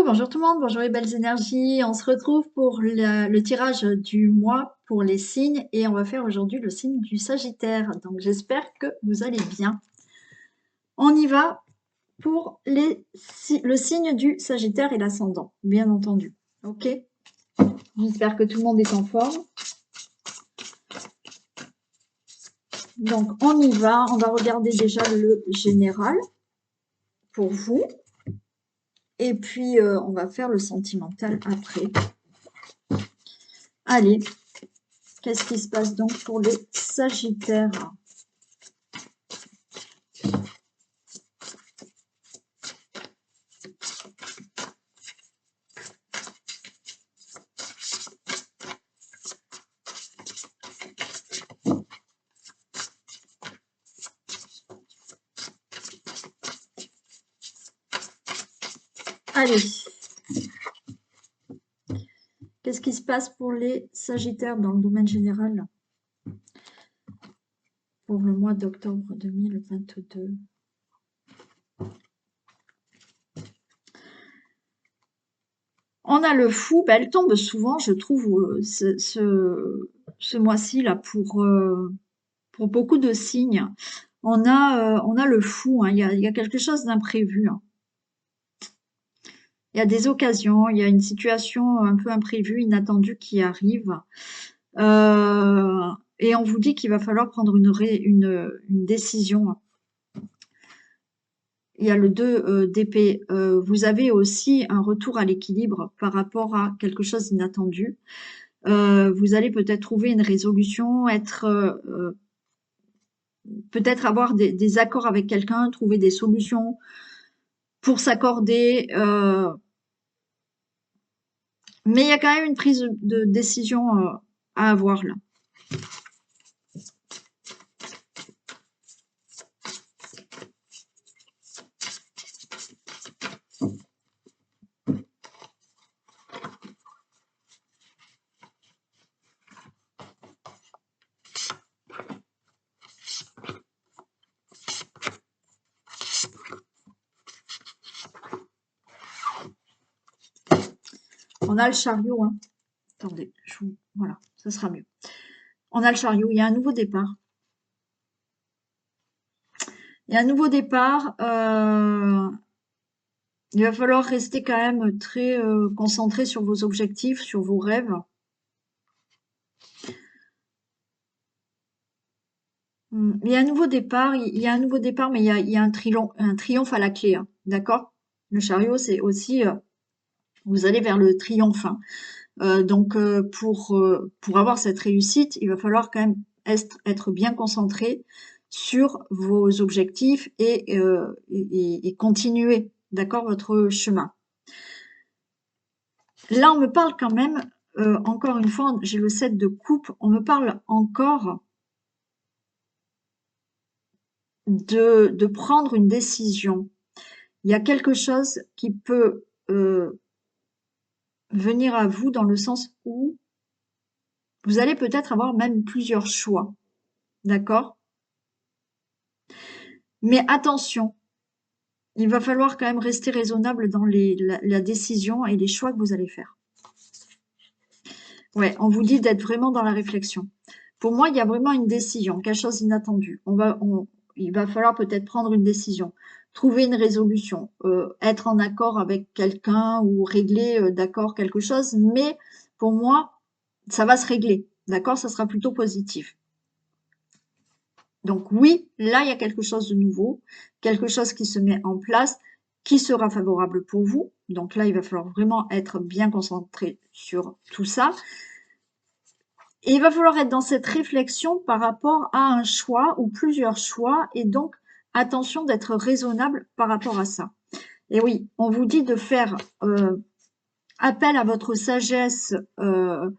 Bonjour tout le monde, bonjour les belles énergies. On se retrouve pour le tirage du mois pour les signes et on va faire aujourd'hui le signe du Sagittaire. Donc j'espère que vous allez bien. On y va pour le signe du Sagittaire et l'ascendant, bien entendu. Ok? J'espère que tout le monde est en forme. Donc on y va, on va regarder déjà le général pour vous. Et puis on va faire le sentimental après. Allez, qu'est-ce qui se passe donc pour les Sagittaires? Allez, qu'est-ce qui se passe pour les Sagittaires dans le domaine général pour le mois d'octobre 2022? On a le fou, elle tombe souvent, je trouve, ce mois-ci là pour beaucoup de signes. On a le fou, hein, il y a quelque chose d'imprévu. Hein. Il y a des occasions, il y a une situation un peu imprévue, inattendue qui arrive. Et on vous dit qu'il va falloir prendre une décision. Il y a le 2 d'épée. Vous avez aussi un retour à l'équilibre par rapport à quelque chose d'inattendu. Vous allez peut-être trouver une résolution, peut-être avoir des accords avec quelqu'un, trouver des solutions pour s'accorder. Mais il y a quand même une prise de décision à avoir là. On a le chariot, hein. Attendez, voilà, ça sera mieux. On a le chariot, il y a un nouveau départ. Il y a un nouveau départ. Il va falloir rester quand même très concentré sur vos objectifs, sur vos rêves. Il y a un nouveau départ, il y a un nouveau départ, mais il y a un triomphe à la clé, hein, d'accord? Le chariot, c'est aussi, vous allez vers le triomphe. Hein. Donc pour avoir cette réussite, il va falloir quand même être bien concentré sur vos objectifs et continuer, d'accord, votre chemin. Là, on me parle quand même, encore une fois, j'ai le 7 de coupe, on me parle encore de prendre une décision. Il y a quelque chose qui peut venir à vous dans le sens où vous allez peut-être avoir même plusieurs choix, d'accord? Mais attention, il va falloir quand même rester raisonnable dans la décision et les choix que vous allez faire. Ouais, on vous dit d'être vraiment dans la réflexion. Pour moi, il y a vraiment une décision, quelque chose d'inattendu. Il va falloir peut-être prendre une décision, trouver une résolution, être en accord avec quelqu'un ou régler d'accord quelque chose. Mais pour moi, ça va se régler, d'accord? Ça sera plutôt positif. Donc oui, là, il y a quelque chose de nouveau, quelque chose qui se met en place, qui sera favorable pour vous. Donc là, il va falloir vraiment être bien concentré sur tout ça. Et il va falloir être dans cette réflexion par rapport à un choix ou plusieurs choix. Et donc, attention d'être raisonnable par rapport à ça. Et oui, on vous dit de faire appel à votre sagesse, on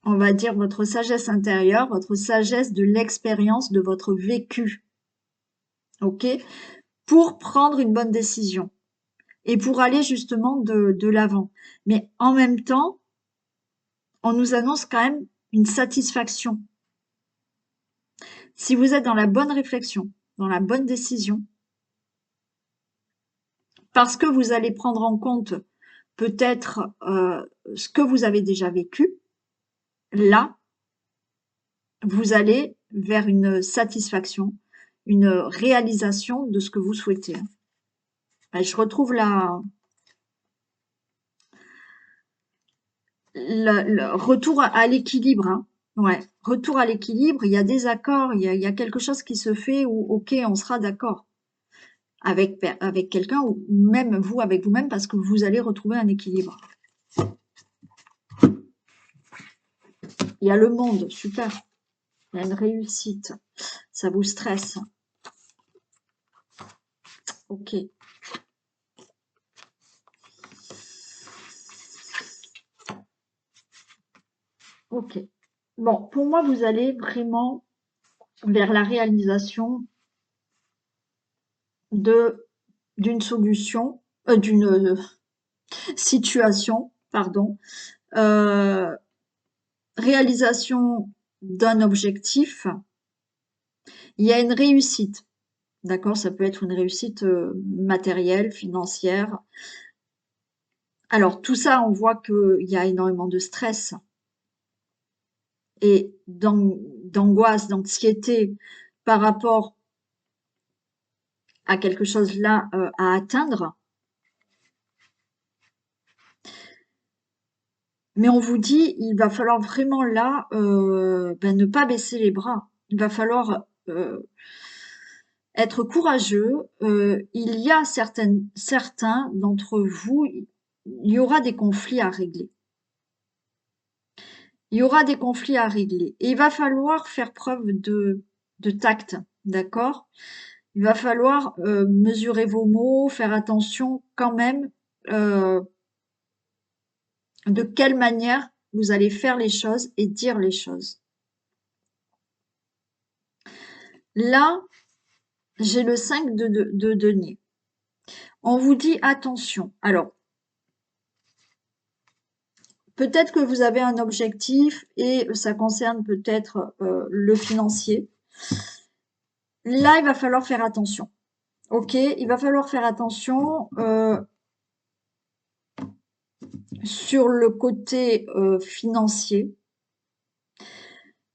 va dire votre sagesse intérieure, votre sagesse de l'expérience, de votre vécu. OK? Pour prendre une bonne décision et pour aller justement de l'avant. Mais en même temps, on nous annonce quand même une satisfaction. Si vous êtes dans la bonne réflexion, dans la bonne décision, parce que vous allez prendre en compte peut-être ce que vous avez déjà vécu. Là, vous allez vers une satisfaction, une réalisation de ce que vous souhaitez. Et je retrouve le retour à l'équilibre. Hein. Ouais, retour à l'équilibre, il y a des accords, il y a quelque chose qui se fait où, ok, on sera d'accord avec quelqu'un ou même vous avec vous-même parce que vous allez retrouver un équilibre. Il y a le monde, super. Il y a une réussite. Ça vous stresse. Ok. Ok. Bon, pour moi, vous allez vraiment vers la réalisation d'une solution, d'une situation, pardon, réalisation d'un objectif. Il y a une réussite, d'accord? Ça peut être une réussite matérielle, financière. Alors, tout ça, on voit qu'il y a énormément de stress et d'angoisse, d'anxiété par rapport à quelque chose là à atteindre. Mais on vous dit, il va falloir vraiment là ne pas baisser les bras. Il va falloir être courageux. Il y a certains d'entre vous, il y aura des conflits à régler. Il y aura des conflits à régler. Et il va falloir faire preuve de tact, d'accord? Il va falloir mesurer vos mots, faire attention quand même de quelle manière vous allez faire les choses et dire les choses. Là, j'ai le 5 de denier. On vous dit attention. Alors, peut-être que vous avez un objectif et ça concerne peut-être le financier. Là, il va falloir faire attention. Ok, il va falloir faire attention sur le côté financier.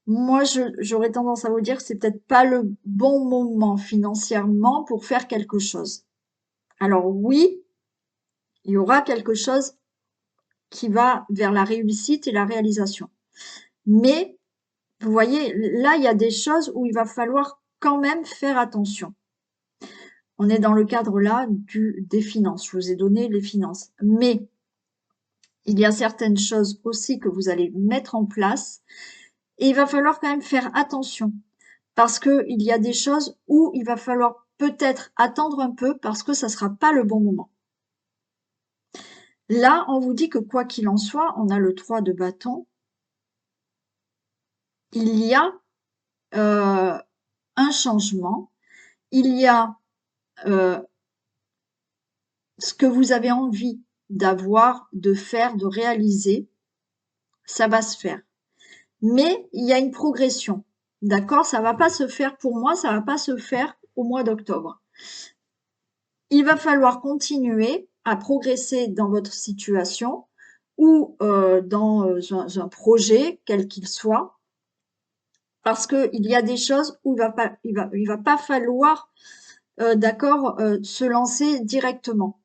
Moi, j'aurais tendance à vous dire que c'est peut-être pas le bon moment financièrement pour faire quelque chose. Alors oui, il y aura quelque chose qui va vers la réussite et la réalisation. Mais, vous voyez, là, il y a des choses où il va falloir quand même faire attention. On est dans le cadre là des finances. Je vous ai donné les finances. Mais il y a certaines choses aussi que vous allez mettre en place et il va falloir quand même faire attention parce qu'il y a des choses où il va falloir peut-être attendre un peu parce que ça ne sera pas le bon moment. Là, on vous dit que quoi qu'il en soit, on a le 3 de bâton. Il y a un changement. Il y a ce que vous avez envie d'avoir, de faire, de réaliser. Ça va se faire. Mais il y a une progression. D'accord? Ça va pas se faire pour moi, ça va pas se faire au mois d'octobre. Il va falloir continuer à progresser dans votre situation ou dans un projet, quel qu'il soit, parce qu'il y a des choses où il va pas falloir, d'accord, se lancer directement.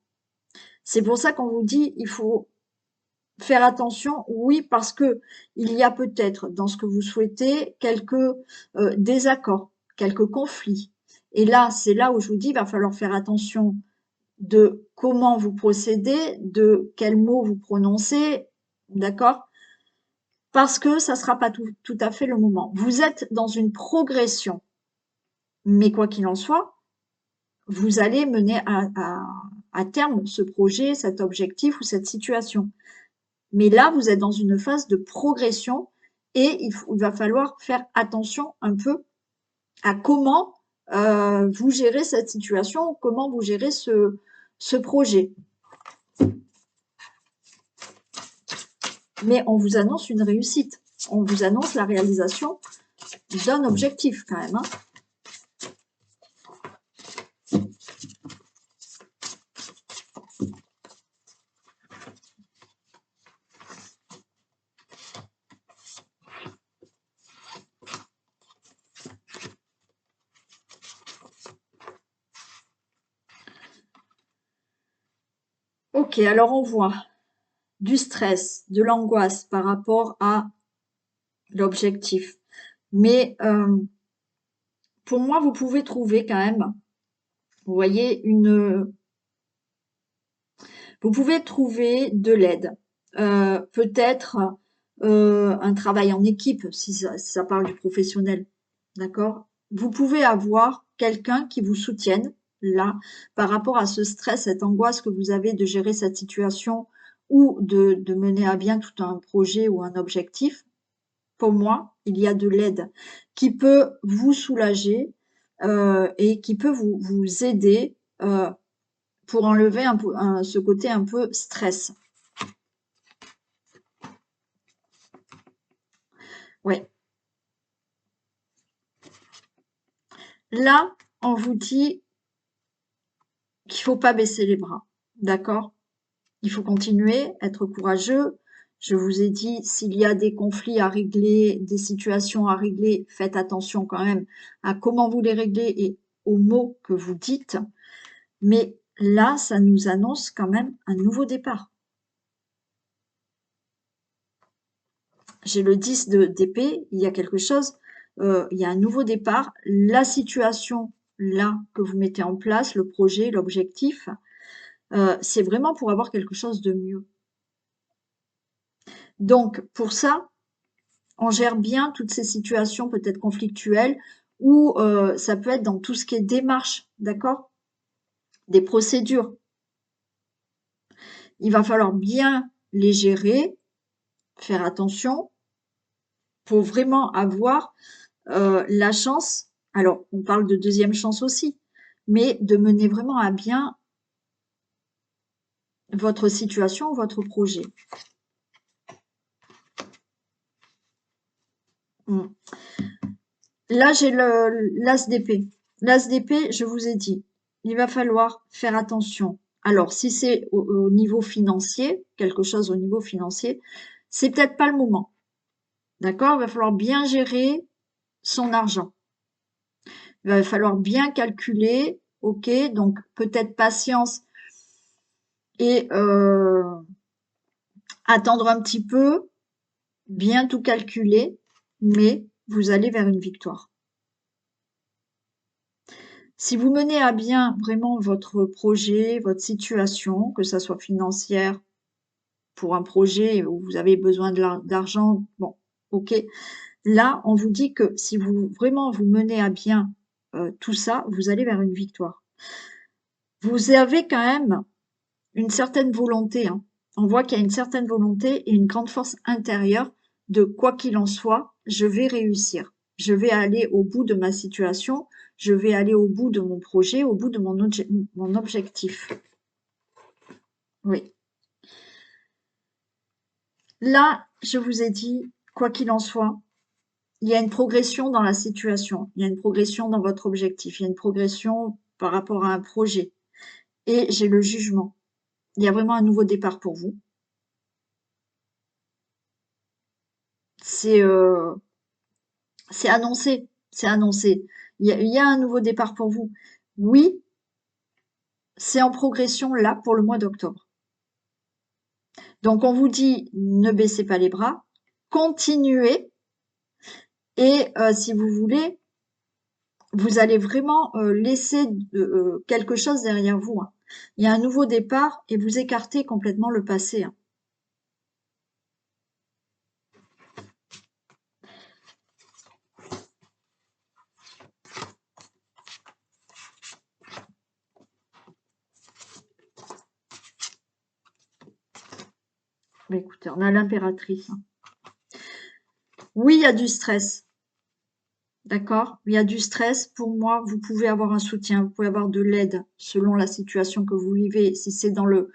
C'est pour ça qu'on vous dit, il faut faire attention, oui, parce que il y a peut-être dans ce que vous souhaitez quelques désaccords, quelques conflits. Et là, c'est là où je vous dis, il va falloir faire attention de comment vous procédez, de quels mots vous prononcez, d'accord? Parce que ça ne sera pas tout à fait le moment. Vous êtes dans une progression, mais quoi qu'il en soit, vous allez mener à terme ce projet, cet objectif ou cette situation. Mais là, vous êtes dans une phase de progression et il va falloir faire attention un peu à comment vous gérez cette situation, comment vous gérez ce projet. Mais on vous annonce une réussite. On vous annonce la réalisation d'un objectif quand même. Hein. Ok, alors on voit du stress, de l'angoisse par rapport à l'objectif. Mais pour moi, vous pouvez trouver quand même, vous voyez, vous pouvez trouver de l'aide. Peut-être un travail en équipe, si ça parle du professionnel, d'accord? Vous pouvez avoir quelqu'un qui vous soutienne, là, par rapport à ce stress, cette angoisse que vous avez de gérer cette situation ou de mener à bien tout un projet ou un objectif. Pour moi, il y a de l'aide qui peut vous soulager et qui peut vous aider pour enlever un peu ce côté un peu stress. Ouais. Là, on vous dit qu'il faut pas baisser les bras, d'accord? Il faut continuer, être courageux. Je vous ai dit, s'il y a des conflits à régler, des situations à régler, faites attention quand même à comment vous les réglez et aux mots que vous dites. Mais là, ça nous annonce quand même un nouveau départ. J'ai le 10 d'épée, il y a quelque chose, il y a un nouveau départ. La situation là que vous mettez en place, le projet, l'objectif, c'est vraiment pour avoir quelque chose de mieux. Donc pour ça, on gère bien toutes ces situations peut-être conflictuelles ou ça peut être dans tout ce qui est démarche, d'accord? Des procédures. Il va falloir bien les gérer, faire attention pour vraiment avoir la chance, alors on parle de deuxième chance aussi, mais de mener vraiment à bien votre situation, votre projet. Là, j'ai l'as d'épée. L'as d'épée, je vous ai dit, il va falloir faire attention. Alors, si c'est au niveau financier, quelque chose au niveau financier, c'est peut-être pas le moment. D'accord? Il va falloir bien gérer son argent. Il va falloir bien calculer, ok? Donc, peut-être patience et attendre un petit peu, bien tout calculer, mais vous allez vers une victoire. Si vous menez à bien vraiment votre projet, votre situation, que ça soit financière pour un projet où vous avez besoin d'argent, bon, ok. Là, on vous dit que si vous vraiment vous menez à bien tout ça, vous allez vers une victoire. Vous avez quand même une certaine volonté, hein. On voit qu'il y a une certaine volonté et une grande force intérieure de quoi qu'il en soit, je vais réussir. Je vais aller au bout de ma situation, je vais aller au bout de mon projet, au bout de mon objectif. Oui. Là, je vous ai dit, quoi qu'il en soit, il y a une progression dans la situation, il y a une progression dans votre objectif, il y a une progression par rapport à un projet. Et j'ai le jugement. Il y a vraiment un nouveau départ pour vous. C'est annoncé, c'est annoncé. Il y a un nouveau départ pour vous. Oui, c'est en progression là pour le mois d'octobre. Donc on vous dit ne baissez pas les bras, continuez et si vous voulez, vous allez vraiment laisser quelque chose derrière vous, hein. Il y a un nouveau départ et vous écartez complètement le passé, hein. Mais écoutez, on a l'impératrice, hein. Oui, il y a du stress. D'accord? Il y a du stress. Pour moi, vous pouvez avoir un soutien, vous pouvez avoir de l'aide selon la situation que vous vivez. Si c'est dans le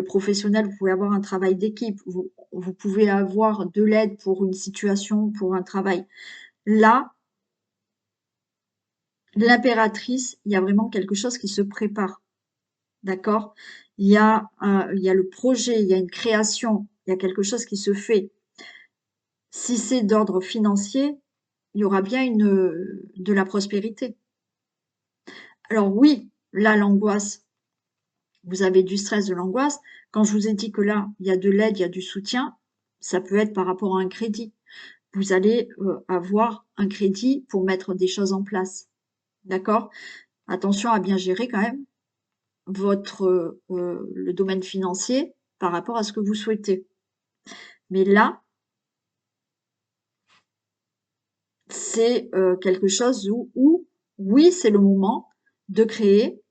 professionnel, vous pouvez avoir un travail d'équipe. Vous pouvez avoir de l'aide pour une situation, pour un travail. Là, l'impératrice, il y a vraiment quelque chose qui se prépare. D'accord? Il y a le projet, il y a une création, il y a quelque chose qui se fait. Si c'est d'ordre financier, il y aura bien de la prospérité. Alors oui, là, l'angoisse, vous avez du stress, de l'angoisse. Quand je vous ai dit que là, il y a de l'aide, il y a du soutien, ça peut être par rapport à un crédit. Vous allez avoir un crédit pour mettre des choses en place. D'accord? Attention à bien gérer quand même le domaine financier par rapport à ce que vous souhaitez. Mais là, c'est quelque chose où oui, c'est le moment de créer,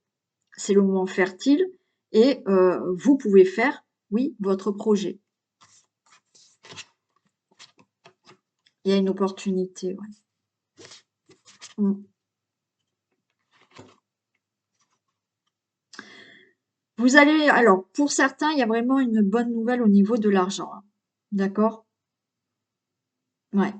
c'est le moment fertile et vous pouvez faire, oui, votre projet. Il y a une opportunité, ouais. Vous allez, alors, pour certains, il y a vraiment une bonne nouvelle au niveau de l'argent, hein. D'accord? Ouais.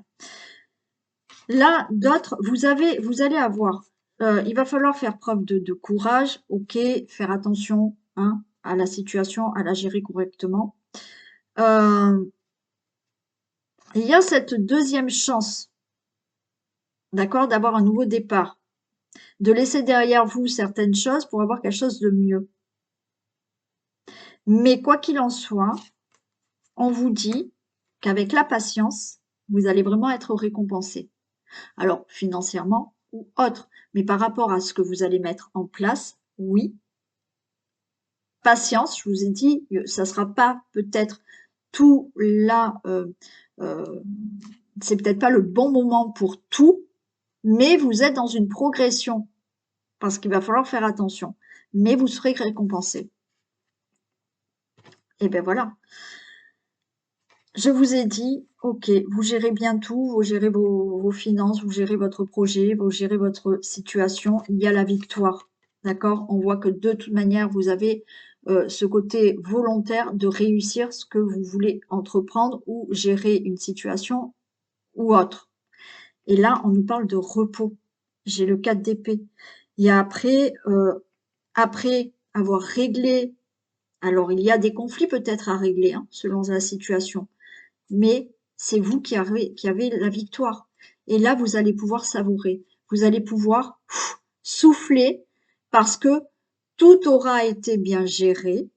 Là, d'autres, vous allez avoir, il va falloir faire preuve de courage, ok, faire attention, hein, à la situation, à la gérer correctement. Il y a cette deuxième chance, d'accord, d'avoir un nouveau départ, de laisser derrière vous certaines choses pour avoir quelque chose de mieux. Mais quoi qu'il en soit, on vous dit qu'avec la patience, vous allez vraiment être récompensé. Alors, financièrement ou autre, mais par rapport à ce que vous allez mettre en place, oui. Patience, je vous ai dit, ça sera pas peut-être tout là, c'est peut-être pas le bon moment pour tout, mais vous êtes dans une progression parce qu'il va falloir faire attention, mais vous serez récompensé. Et ben voilà. Je vous ai dit, ok, vous gérez bien tout, vous gérez vos finances, vous gérez votre projet, vous gérez votre situation, il y a la victoire, d'accord? On voit que de toute manière, vous avez ce côté volontaire de réussir ce que vous voulez entreprendre ou gérer une situation ou autre. Et là, on nous parle de repos. J'ai le 4 d'épée. Il y a après avoir réglé, alors il y a des conflits peut-être à régler, hein, selon la situation, mais c'est vous qui avez la victoire. Et là, vous allez pouvoir savourer. Vous allez pouvoir souffler parce que tout aura été bien géré,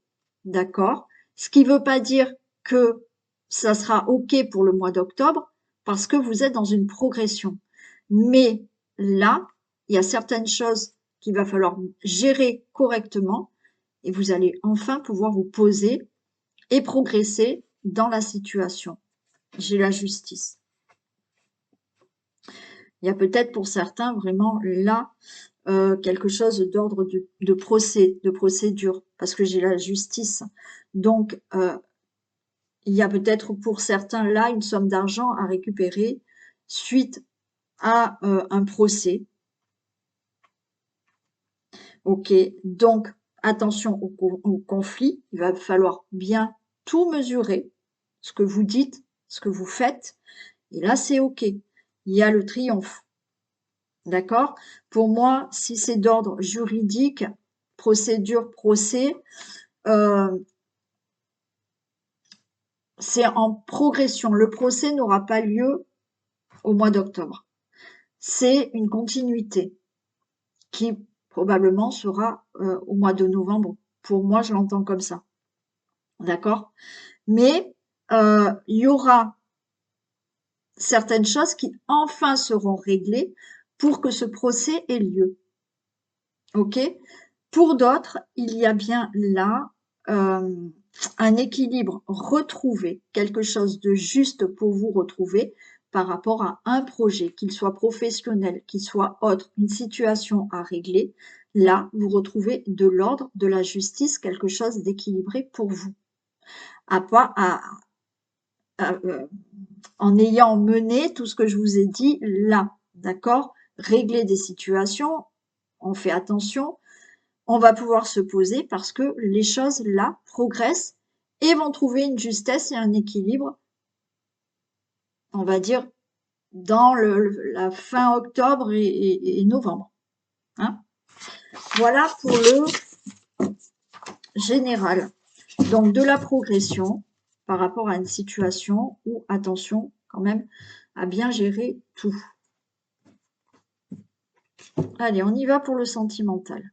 d'accord? Ce qui ne veut pas dire que ça sera OK pour le mois d'octobre parce que vous êtes dans une progression. Mais là, il y a certaines choses qu'il va falloir gérer correctement et vous allez enfin pouvoir vous poser et progresser dans la situation. J'ai la justice. Il y a peut-être pour certains vraiment là quelque chose d'ordre de procédure, parce que j'ai la justice. Donc, il y a peut-être pour certains là une somme d'argent à récupérer suite à un procès. Ok, donc attention au conflit, il va falloir bien tout mesurer, ce que vous dites, ce que vous faites, et là c'est ok. Il y a le triomphe. D'accord? Pour moi, si c'est d'ordre juridique, procédure, procès, c'est en progression. Le procès n'aura pas lieu au mois d'octobre. C'est une continuité qui probablement sera au mois de novembre. Pour moi, je l'entends comme ça. D'accord? Mais il y aura certaines choses qui enfin seront réglées pour que ce procès ait lieu. Ok? Pour d'autres, il y a bien là un équilibre retrouvé, quelque chose de juste pour vous retrouver par rapport à un projet, qu'il soit professionnel, qu'il soit autre, une situation à régler. Là, vous retrouvez de l'ordre, de la justice, quelque chose d'équilibré pour vous. En ayant mené tout ce que je vous ai dit là, d'accord? Régler des situations, on fait attention, on va pouvoir se poser parce que les choses là progressent et vont trouver une justesse et un équilibre, on va dire, dans la fin octobre et novembre. Hein. Voilà pour le général. Donc de la progression par rapport à une situation où, attention quand même, à bien gérer tout. Allez, on y va pour le sentimental.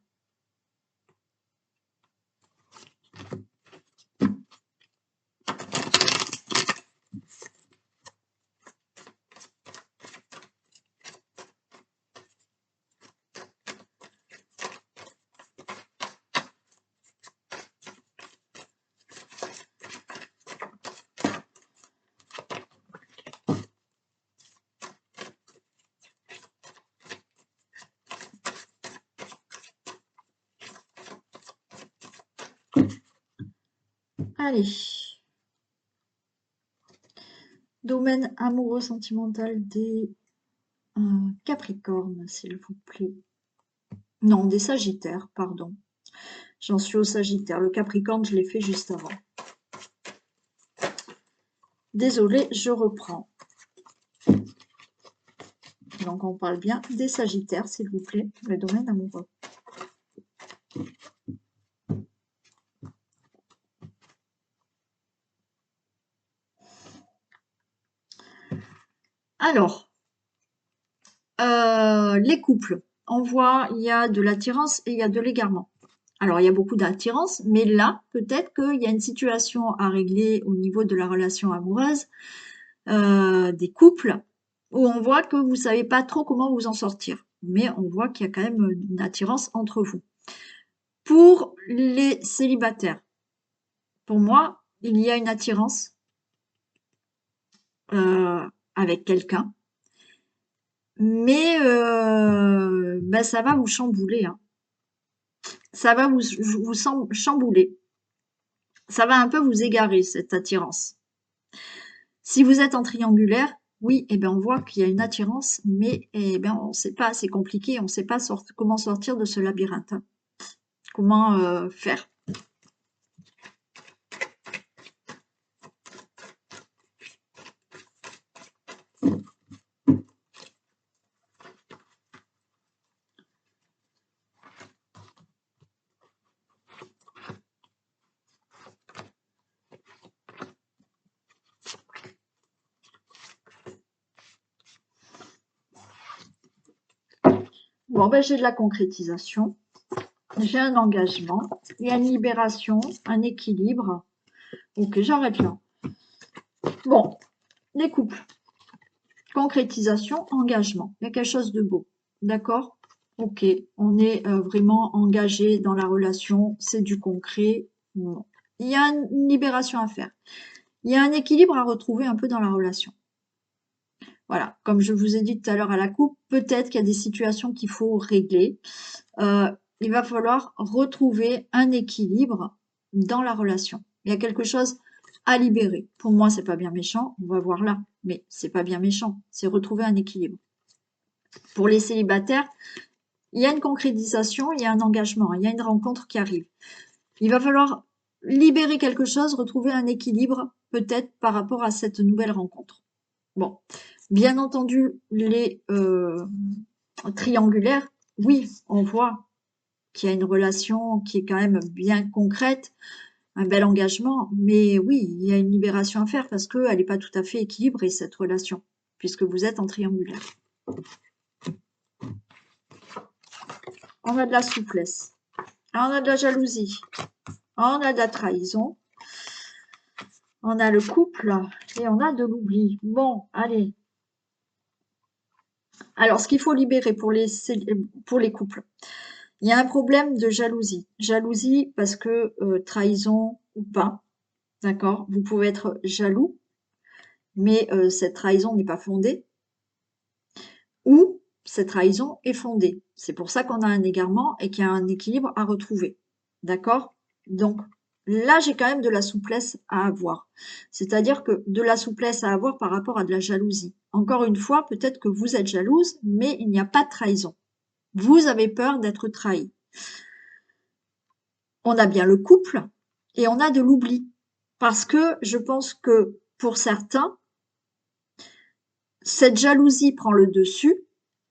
Allez. Domaine amoureux sentimental des Capricornes, s'il vous plaît. Non, des Sagittaires, pardon. J'en suis au Sagittaire. Le Capricorne, je l'ai fait juste avant. Désolée, je reprends. Donc, on parle bien des Sagittaires, s'il vous plaît, le domaine amoureux. Alors, les couples. On voit, il y a de l'attirance et il y a de l'égarement. Alors, il y a beaucoup d'attirance, mais là, peut-être qu'il y a une situation à régler au niveau de la relation amoureuse, des couples, où on voit que vous savez pas trop comment vous en sortir. Mais on voit qu'il y a quand même une attirance entre vous. Pour les célibataires, pour moi, il y a une attirance avec quelqu'un, mais ben, ça va vous chambouler, hein. Ça va vous chambouler. Ça va un peu vous égarer, cette attirance. Si vous êtes en triangulaire, oui, eh ben on voit qu'il y a une attirance, mais eh ben on ne sait pas, c'est compliqué, on ne sait pas comment sortir de ce labyrinthe, hein. Comment faire. Bon, ben j'ai de la concrétisation, j'ai un engagement, il y a une libération, un équilibre. Ok, j'arrête là. Bon, les couples. Concrétisation, engagement. Il y a quelque chose de beau. D'accord? Ok, on est vraiment engagé dans la relation, c'est du concret. Bon. Il y a une libération à faire. Il y a un équilibre à retrouver un peu dans la relation. Voilà, comme je vous ai dit tout à l'heure à la coupe, peut-être qu'il y a des situations qu'il faut régler. Il va falloir retrouver un équilibre dans la relation. Il y a quelque chose à libérer. Pour moi, c'est pas bien méchant, on va voir là, mais c'est pas bien méchant, c'est retrouver un équilibre. Pour les célibataires, il y a une concrétisation, il y a un engagement, il y a une rencontre qui arrive. Il va falloir libérer quelque chose, retrouver un équilibre, peut-être par rapport à cette nouvelle rencontre. Bon, bien entendu, les triangulaires, oui, on voit qu'il y a une relation qui est quand même bien concrète, un bel engagement, mais oui, il y a une libération à faire parce qu'elle n'est pas tout à fait équilibrée, cette relation, puisque vous êtes en triangulaire. On a de la souplesse, on a de la jalousie, on a de la trahison, on a le couple et on a de l'oubli. Bon, allez. Alors, ce qu'il faut libérer pour les couples, il y a un problème de jalousie. Jalousie parce que trahison ou pas, d'accord? Vous pouvez être jaloux, mais cette trahison n'est pas fondée, ou cette trahison est fondée. C'est pour ça qu'on a un égarement et qu'il y a un équilibre à retrouver, d'accord? Donc, là, j'ai quand même de la souplesse à avoir. C'est-à-dire que de la souplesse à avoir par rapport à de la jalousie. Encore une fois, peut-être que vous êtes jalouse, mais il n'y a pas de trahison. Vous avez peur d'être trahi. On a bien le couple et on a de l'oubli. Parce que je pense que pour certains, cette jalousie prend le dessus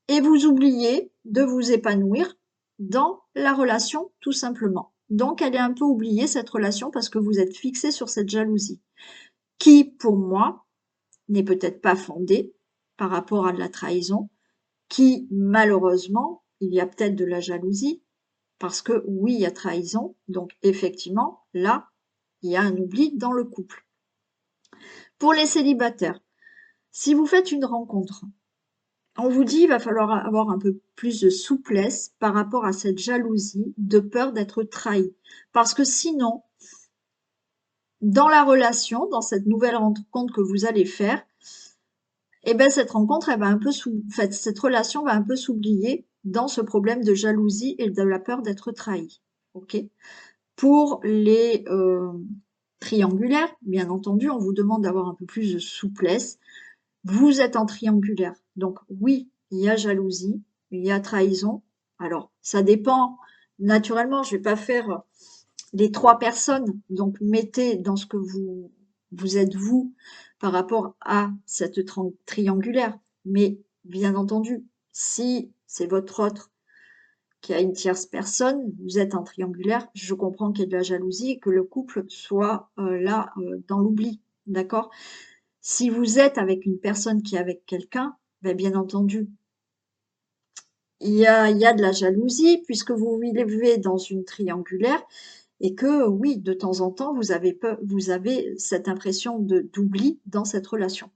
et vous oubliez de vous épanouir dans la relation tout simplement. Donc elle est un peu oubliée cette relation parce que vous êtes fixé sur cette jalousie qui pour moi n'est peut-être pas fondée par rapport à de la trahison, qui malheureusement, il y a peut-être de la jalousie parce que oui, il y a trahison, donc effectivement, là, il y a un oubli dans le couple. Pour les célibataires, si vous faites une rencontre, on vous dit il va falloir avoir un peu plus de souplesse par rapport à cette jalousie, de peur d'être trahi. Parce que sinon, dans la relation, dans cette nouvelle rencontre que vous allez faire, eh ben cette rencontre, elle va un peu cette relation va un peu s'oublier dans ce problème de jalousie et de la peur d'être trahi. Ok? Pour les triangulaire, bien entendu, on vous demande d'avoir un peu plus de souplesse. Vous êtes en triangulaire. Donc oui, il y a jalousie, il y a trahison. Alors, ça dépend. Naturellement, je ne vais pas faire les 3 personnes. Donc, mettez dans ce que vous êtes vous par rapport à cette triangulaire. Mais bien entendu, si c'est votre autre qui a une tierce personne, vous êtes en triangulaire, je comprends qu'il y ait de la jalousie et que le couple soit là dans l'oubli, d'accord? Si vous êtes avec une personne qui est avec quelqu'un, ben bien entendu, il y a de la jalousie puisque vous vivez dans une triangulaire et que oui, de temps en temps, vous avez cette impression d'oubli dans cette relation.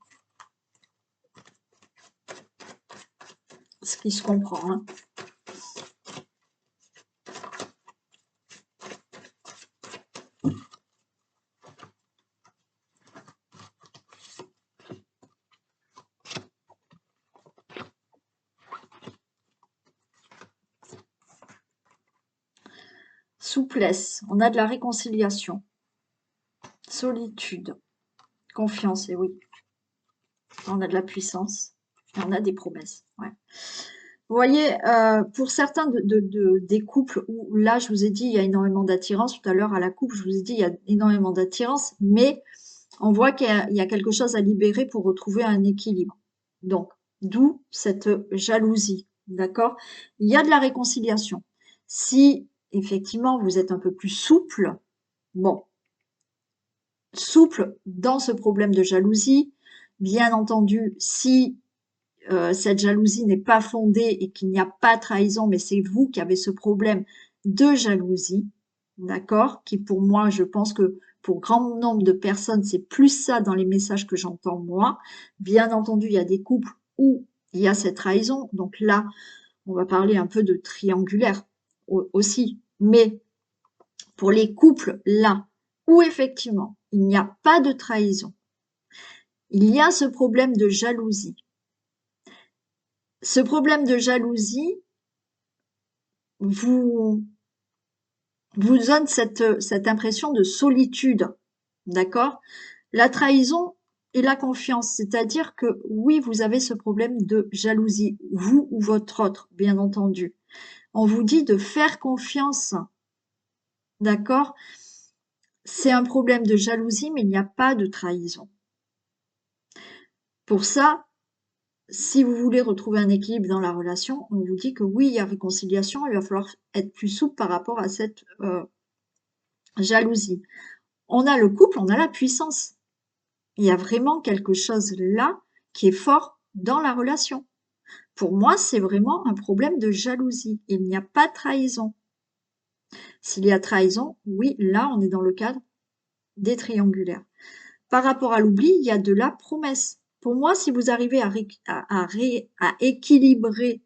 Ce qui se comprend, hein. Souplesse, on a de la réconciliation, solitude, confiance, et oui, on a de la puissance, et on a des promesses. Ouais. Vous voyez, pour certains des couples où là, je vous ai dit, il y a énormément d'attirance, tout à l'heure à la coupe, je vous ai dit, il y a énormément d'attirance, mais on voit qu'il y a quelque chose à libérer pour retrouver un équilibre. Donc, d'où cette jalousie, d'accord? Il y a de la réconciliation. Si, effectivement, vous êtes un peu plus souple, bon, souple dans ce problème de jalousie, bien entendu, si cette jalousie n'est pas fondée et qu'il n'y a pas trahison, mais c'est vous qui avez ce problème de jalousie, d'accord? Qui pour moi, je pense que pour grand nombre de personnes, c'est plus ça dans les messages que j'entends moi. Bien entendu, il y a des couples où il y a cette trahison, donc là, on va parler un peu de triangulaire aussi. Mais pour les couples là, où effectivement, il n'y a pas de trahison, il y a ce problème de jalousie. Ce problème de jalousie vous donne cette impression de solitude, d'accord? La trahison et la confiance, c'est-à-dire que oui, vous avez ce problème de jalousie, vous ou votre autre, bien entendu. On vous dit de faire confiance, d'accord? C'est un problème de jalousie, mais il n'y a pas de trahison. Pour ça, si vous voulez retrouver un équilibre dans la relation, on vous dit que oui, il y a réconciliation, il va falloir être plus souple par rapport à cette jalousie. On a le couple, on a la puissance. Il y a vraiment quelque chose là qui est fort dans la relation. Pour moi, c'est vraiment un problème de jalousie. Il n'y a pas de trahison. S'il y a trahison, oui, là, on est dans le cadre des triangulaires. Par rapport à l'oubli, il y a de la promesse. Pour moi, si vous arrivez à équilibrer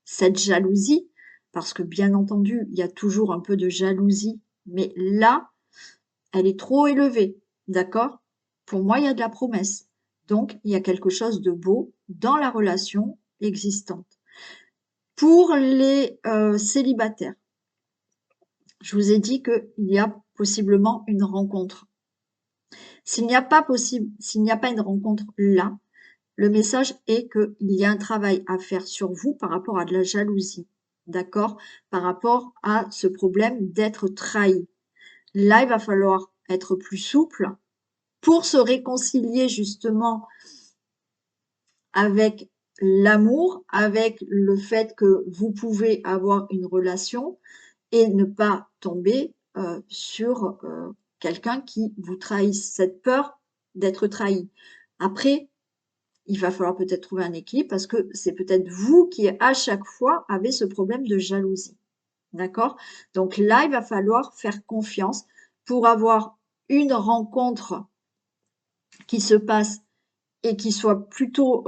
cette jalousie, parce que bien entendu, il y a toujours un peu de jalousie, mais là, elle est trop élevée, d'accord? Pour moi, il y a de la promesse. Donc, il y a quelque chose de beau dans la relation existante. Pour les célibataires, je vous ai dit qu'il y a possiblement une rencontre. S'il n'y a pas une rencontre là, le message est qu'il y a un travail à faire sur vous par rapport à de la jalousie, d'accord? Par rapport à ce problème d'être trahi. Là, il va falloir être plus souple pour se réconcilier justement avec l'amour, avec le fait que vous pouvez avoir une relation et ne pas tomber sur quelqu'un qui vous trahisse, cette peur d'être trahi. Après, il va falloir peut-être trouver un équilibre parce que c'est peut-être vous qui, à chaque fois, avez ce problème de jalousie. D'accord? Donc là, il va falloir faire confiance pour avoir une rencontre qui se passe et qui soit plutôt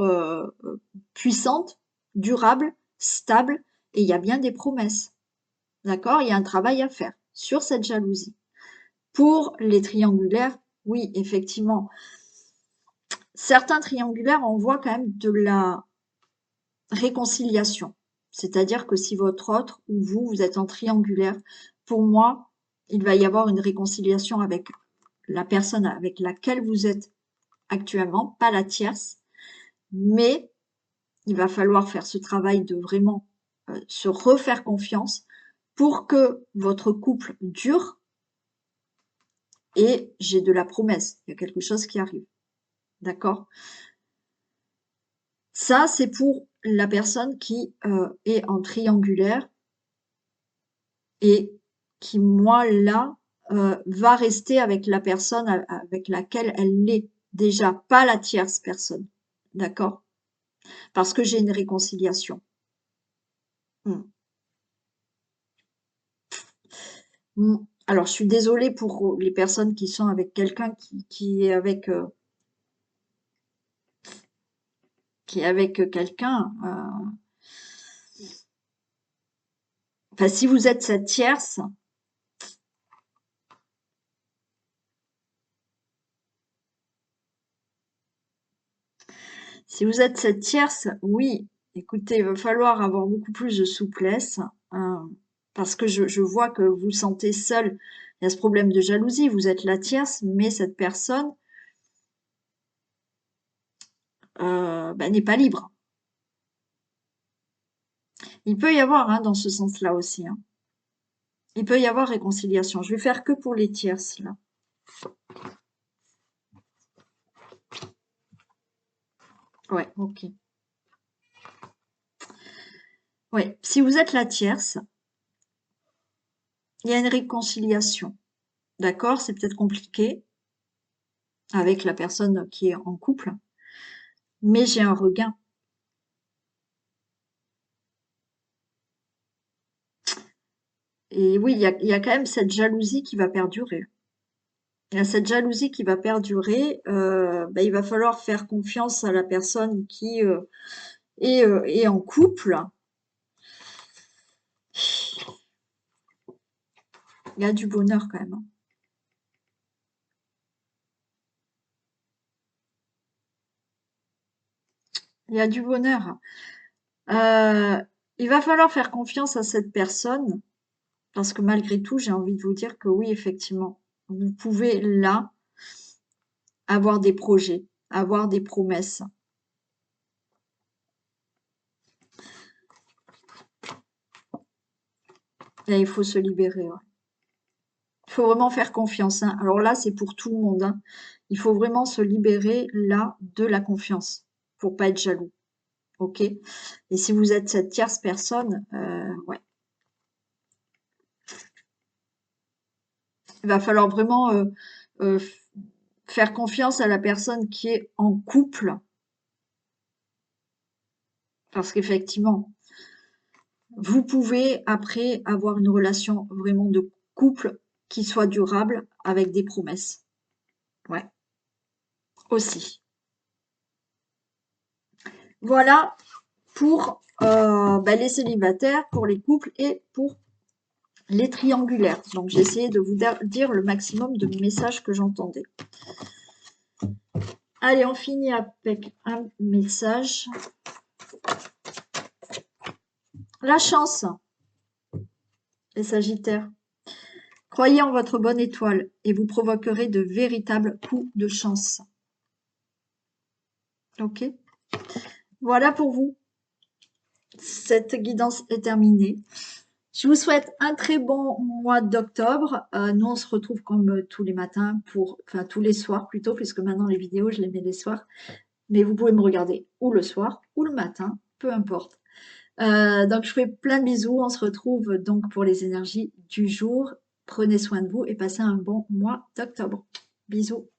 puissante, durable, stable, et il y a bien des promesses. D'accord? Il y a un travail à faire sur cette jalousie. Pour les triangulaires, oui, effectivement, certains triangulaires, on voit quand même de la réconciliation. C'est-à-dire que si votre autre ou vous êtes en triangulaire, pour moi, il va y avoir une réconciliation avec la personne avec laquelle vous êtes actuellement, pas la tierce, mais il va falloir faire ce travail de vraiment se refaire confiance pour que votre couple dure. Et j'ai de la promesse, il y a quelque chose qui arrive. D'accord? Ça, c'est pour la personne qui est en triangulaire et qui, moi, là, va rester avec la personne avec laquelle elle est déjà, pas la tierce personne. D'accord? Parce que j'ai une réconciliation. Alors, je suis désolée pour les personnes qui sont avec quelqu'un qui est avec quelqu'un. Enfin, si vous êtes cette tierce, oui, écoutez, il va falloir avoir beaucoup plus de souplesse, parce que je vois que vous sentez seul. Il y a ce problème de jalousie, vous êtes la tierce, mais cette personne n'est pas libre. Il peut y avoir, hein, dans ce sens-là aussi, hein. Il peut y avoir réconciliation. Je vais faire que pour les tierces, là. Ouais, ok. Ouais, si vous êtes la tierce, il y a une réconciliation. D'accord? C'est peut-être compliqué avec la personne qui est en couple, mais j'ai un regain. Et oui, il y a quand même cette jalousie qui va perdurer. Il y a cette jalousie qui va perdurer. Il va falloir faire confiance à la personne qui est en couple. Il y a du bonheur quand même, hein. Il y a du bonheur. Il va falloir faire confiance à cette personne parce que malgré tout, j'ai envie de vous dire que oui, effectivement, vous pouvez là avoir des projets, avoir des promesses. Là, il faut se libérer, ouais. Il faut vraiment faire confiance, hein. Alors là, c'est pour tout le monde, hein. Il faut vraiment se libérer là de la confiance pour pas être jaloux. Ok? Et si vous êtes cette tierce personne, ouais, il va falloir vraiment euh, faire confiance à la personne qui est en couple, parce qu'effectivement, vous pouvez après avoir une relation vraiment de couple qui soit durable avec des promesses. Ouais, aussi. Voilà pour les célibataires, pour les couples et pour les triangulaires. Donc j'ai essayé de vous dire le maximum de messages que j'entendais. Allez, on finit avec un message. La chance, les Sagittaires. Croyez en votre bonne étoile et vous provoquerez de véritables coups de chance. Ok? Voilà pour vous. Cette guidance est terminée. Je vous souhaite un très bon mois d'octobre. Nous, on se retrouve comme tous les matins, enfin tous les soirs plutôt, puisque maintenant les vidéos, je les mets les soirs. Mais vous pouvez me regarder ou le soir ou le matin, peu importe. Donc, je fais plein de bisous. On se retrouve donc pour les énergies du jour. Prenez soin de vous et passez un bon mois d'octobre. Bisous.